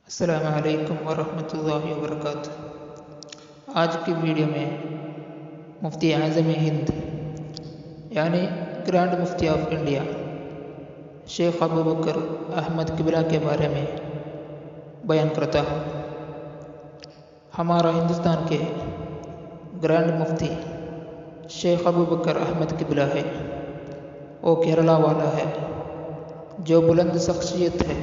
السلام علیکم ورحمۃ اللہ وبرکاتہ۔ آج کی ویڈیو میں مفتی اعظم ہند یعنی گرینڈ مفتی آف انڈیا شیخ ابو بکر احمد قبلہ کے بارے میں بیان کرتا ہوں۔ ہمارا ہندوستان کے گرینڈ مفتی شیخ ابو بکر احمد قبلہ ہے۔ وہ کیرلا والا ہے جو بلند شخصیت ہے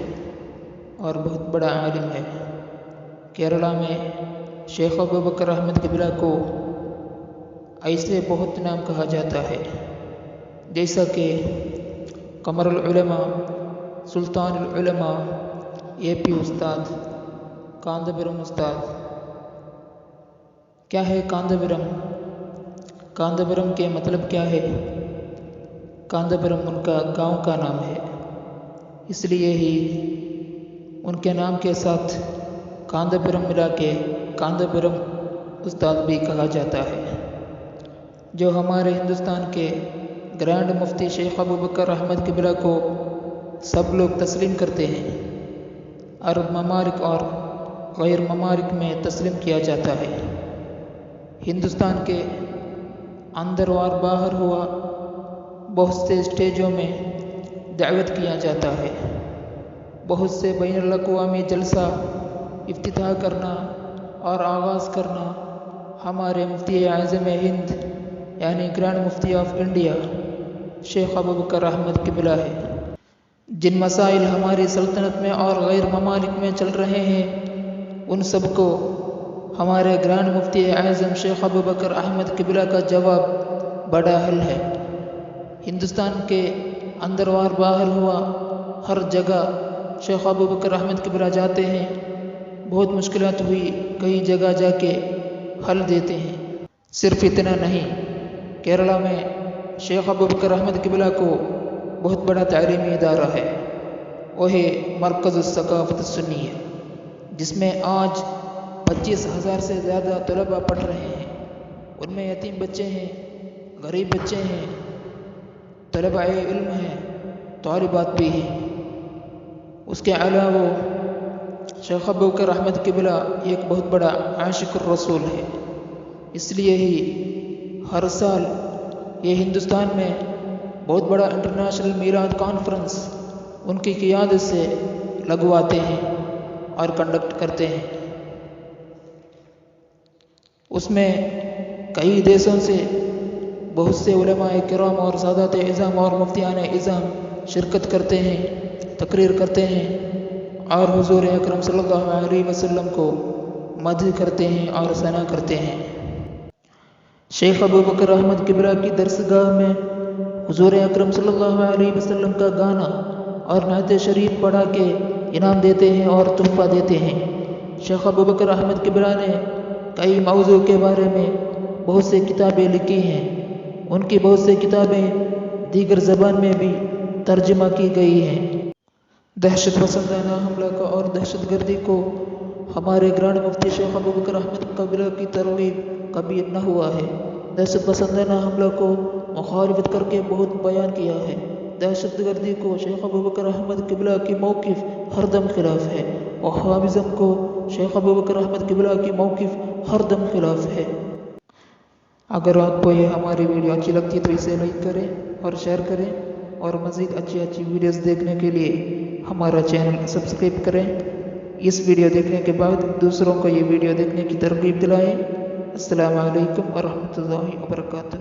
اور بہت بڑا عالم ہے۔ کیرلا میں شیخ ابو بکر احمد قبلہ کو ایسے بہت نام کہا جاتا ہے جیسا کہ قمر العلماء، سلطان العلماء، اے پی استاد، کاندبرم استاد۔ کیا ہے کاندبرم؟ کاندبرم کے مطلب کیا ہے؟ کاندبرم ان کا گاؤں کا نام ہے، اس لیے ہی ان کے نام کے ساتھ کاندبرم ملا کے کاندبرم استاد بھی کہا جاتا ہے۔ جو ہمارے ہندوستان کے گرینڈ مفتی شیخ ابو بکر احمد قبلہ کو سب لوگ تسلیم کرتے ہیں، عرب ممالک اور غیر ممالک میں تسلیم کیا جاتا ہے۔ ہندوستان کے اندر اور باہر ہوا بہت سے اسٹیجوں میں دعوت کیا جاتا ہے۔ بہت سے بین الاقوامی جلسہ افتتاح کرنا اور آغاز کرنا ہمارے مفتی اعظم ہند یعنی گرینڈ مفتی آف انڈیا شیخ ابو بکر احمد قبلہ ہے۔ جن مسائل ہماری سلطنت میں اور غیر ممالک میں چل رہے ہیں ان سب کو ہمارے گرینڈ مفتی اعظم شیخ ابو بکر احمد قبلہ کا جواب بڑا حل ہے۔ ہندوستان کے اندر اور باہر ہوا ہر جگہ شیخ ابو بکر احمد قبلہ جاتے ہیں، بہت مشکلات ہوئی کئی جگہ جا کے حل دیتے ہیں۔ صرف اتنا نہیں، کیرلا میں شیخ ابو بکر احمد قبلہ کو بہت بڑا تعلیمی ادارہ ہے، وہ ہے مرکز الثقافت السنیہ، جس میں آج 25,000 سے زیادہ طلباء پڑھ رہے ہیں۔ ان میں یتیم بچے ہیں، غریب بچے ہیں، طلباء علم ہیں، طالبات بھی ہیں۔ اس کے علاوہ شیخ ابو بکر احمد قبلہ ایک بہت بڑا عاشق الرسول ہے، اس لیے ہی ہر سال یہ ہندوستان میں بہت بڑا انٹرنیشنل میلاد کانفرنس ان کی قیادت سے لگواتے ہیں اور کنڈکٹ کرتے ہیں۔ اس میں کئی دیشوں سے بہت سے علماء کرام اور سادات اعظام اور مفتیان اعظام شرکت کرتے ہیں، تقریر کرتے ہیں اور حضور اکرم صلی اللہ علیہ وسلم کو مدح کرتے ہیں اور ثنا کرتے ہیں۔ شیخ ابو بکر احمد قبلہ کی درسگاہ میں حضور اکرم صلی اللہ علیہ وسلم کا گانا اور نعت شریف پڑھا کے انعام دیتے ہیں اور تحفہ دیتے ہیں۔ شیخ ابو بکر احمد قبلہ نے کئی موضوع کے بارے میں بہت سے کتابیں لکھی ہیں۔ ان کی بہت سی کتابیں دیگر زبان میں بھی ترجمہ کی گئی ہیں۔ دہشت پسندانہ حملہ کا اور دہشت گردی کو ہمارے گرینڈ مفتی شیخ ابو بکر احمد قبلہ کی ترغیب کبھی نہ ہوا ہے۔ دہشت پسندانہ حملہ کو مخالفت کر کے بہت بیان کیا ہے۔ دہشت گردی کو شیخ ابو بکر احمد قبلہ کی موقف ہر دم خلاف ہے۔ وہابزم کو شیخ ابو بکر احمد قبلہ کی موقف ہر دم خلاف ہے۔ اگر آپ کو یہ ہماری ویڈیو اچھی لگتی ہے تو اسے لائک کریں اور شیئر کریں، اور مزید اچھی ویڈیوز دیکھنے کے لیے ہمارا چینل سبسکرائب کریں۔ اس ویڈیو دیکھنے کے بعد دوسروں کو یہ ویڈیو دیکھنے کی ترغیب دلائیں۔ السلام علیکم ورحمۃ اللہ وبرکاتہ۔